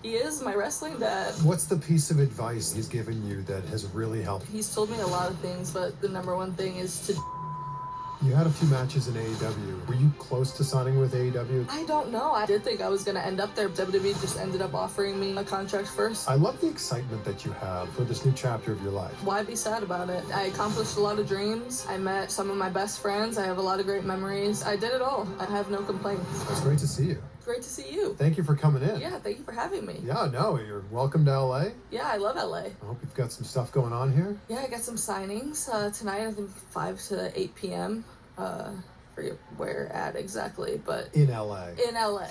He is my wrestling dad. What's the piece of advice he's given you that has really helped? He's told me a lot of things, but the number one thing is to... You had a few matches in AEW. Were you close to signing with AEW? I don't know. I did think I was going to end up there. WWE just ended up offering me a contract first. I love the excitement that you have for this new chapter of your life. Why be sad about it? I accomplished a lot of dreams. I met some of my best friends. I have a lot of great memories. I did it all. I have no complaints. It's great to see you. Great to see you. Thank you for coming in. Yeah, thank you for having me. Yeah, no, you're welcome to LA. Yeah, I love LA. I hope you've got some stuff going on here. Yeah, I got some signings tonight, I think 5 to 8 p.m. Forget where at exactly, but... In LA. In LA.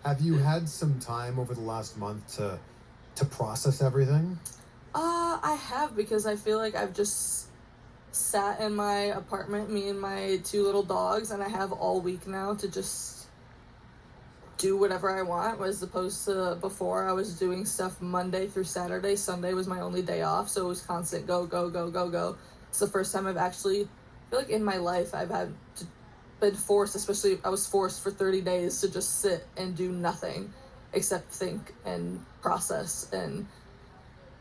Have you had some time over the last month to process everything? I have, because I feel like I've just sat in my apartment, me and my 2 little dogs, and I have all week now to just do whatever I want, as opposed to before I was doing stuff Monday through Saturday. Sunday was my only day off, so it was constant go, go, go, go, go. It's the first time I've actually... I feel like in my life I've been forced, especially I was forced for 30 days to just sit and do nothing except think and process, and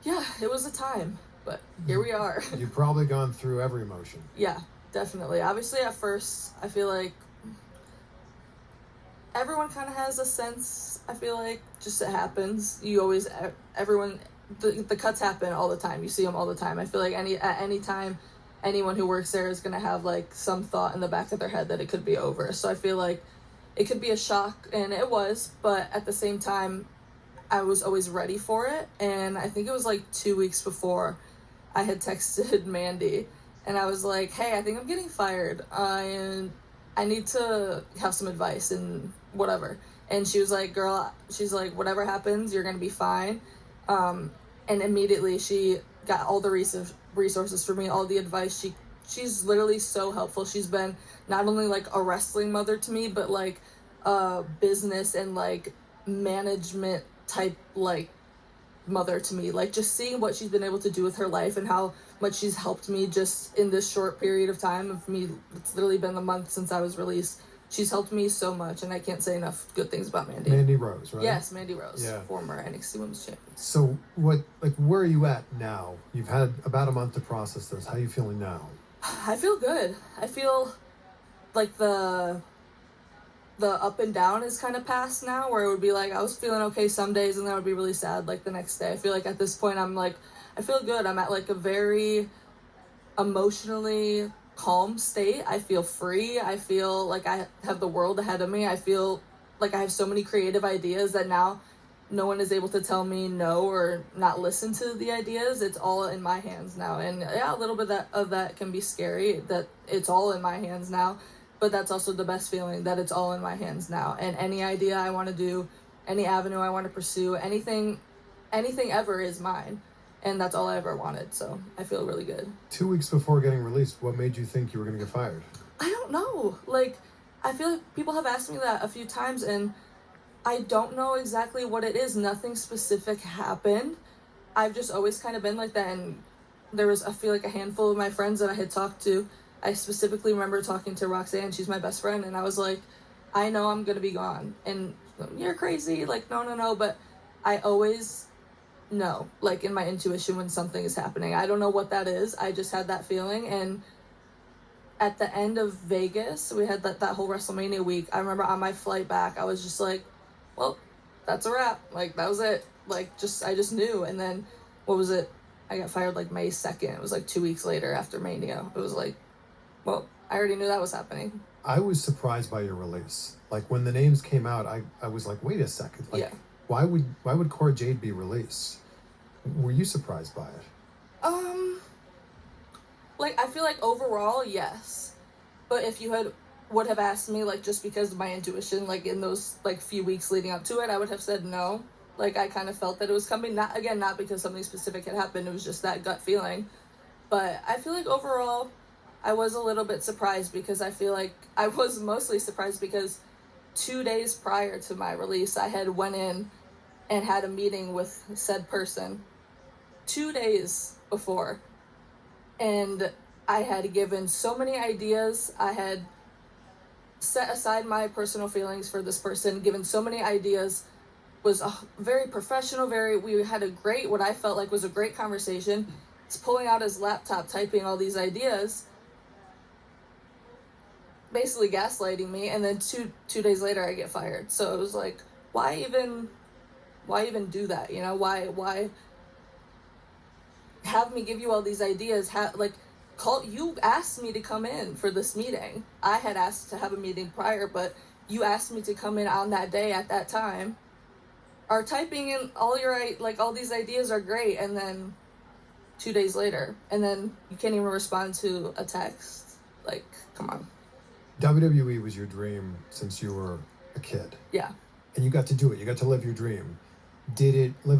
yeah, it was a time, but here we are. You've probably gone through every emotion. Yeah, definitely. Obviously at first I feel like everyone kind of has a sense, I feel like, just it happens. You always, everyone, the cuts happen all the time. You see them all the time. I feel like at any time anyone who works there is going to have like some thought in the back of their head that it could be over. So I feel like it could be a shock, and it was, but at the same time I was always ready for it. And I think it was like 2 weeks before I had texted Mandy and I was like, hey, I think I'm getting fired. I need to have some advice and whatever. And she was like, girl, she's like, whatever happens, you're going to be fine. And immediately she got all the resources for me, all the advice. She's literally so helpful. She's been not only like a wrestling mother to me, but like a business and like management type like mother to me. Like just seeing what she's been able to do with her life and how much she's helped me just in this short period of time of me. It's literally been a month since I was released. She's helped me so much, and I can't say enough good things about Mandy. Mandy Rose, right? Yes, Mandy Rose, yeah. Former NXT Women's Champion. So where are you at now? You've had about a month to process this. How are you feeling now? I feel good. I feel like the up and down is kind of past now, where it would be like I was feeling okay some days and then I would be really sad like the next day. I feel like at this point I'm like, I feel good. I'm at like a very emotionally calm state. I feel free. I feel like I have the world ahead of me. I feel like I have so many creative ideas that now no one is able to tell me no or not listen to the ideas. It's all in my hands now. And yeah, a little bit of that can be scary, that it's all in my hands now, but that's also the best feeling, that it's all in my hands now. And any idea I want to do, any avenue I want to pursue, anything ever is mine. And that's all I ever wanted, so I feel really good. 2 weeks before getting released, what made you think you were going to get fired? I don't know. Like, I feel like people have asked me that a few times, and I don't know exactly what it is. Nothing specific happened. I've just always kind of been like that, and there was, I feel like, a handful of my friends that I had talked to. I specifically remember talking to Roxanne, she's my best friend, and I was like, I know I'm going to be gone. And you're crazy. Like, no, but I always... know, like in my intuition when something is happening. I don't know what that is. I just had that feeling. And at the end of Vegas, we had that whole WrestleMania week. I remember on my flight back, I was just like, well, that's a wrap. Like, that was it. Like, I just knew. And then, what was it? I got fired like May 2nd. It was like 2 weeks later after Mania. It was like, well, I already knew that was happening. I was surprised by your release. Like, when the names came out, I was like, wait a second. Like, yeah. Why would Cora Jade be released? Were you surprised by it? Like, I feel like overall, yes. But if you would have asked me, like, just because of my intuition, like, in those, like, few weeks leading up to it, I would have said no. Like, I kind of felt that it was coming. Not because something specific had happened. It was just that gut feeling. But I feel like overall, I was a little bit surprised, because I feel like I was mostly surprised because 2 days prior to my release, I had went in and had a meeting with said person 2 days before, and I had given so many ideas. I had set aside my personal feelings for this person, given so many ideas, was very professional, we had what I felt like was a great conversation. He's pulling out his laptop, typing all these ideas, basically gaslighting me, and then two days later I get fired. So it was like, why even do that? You know, why have me give you all these ideas? You asked me to come in for this meeting. I had asked to have a meeting prior, but you asked me to come in on that day at that time. Are typing in all these ideas are great, and then 2 days later, and then you can't even respond to a text. Like, come on. WWE was your dream since you were a kid. Yeah. And you got to do it. You got to live your dream. Did it live up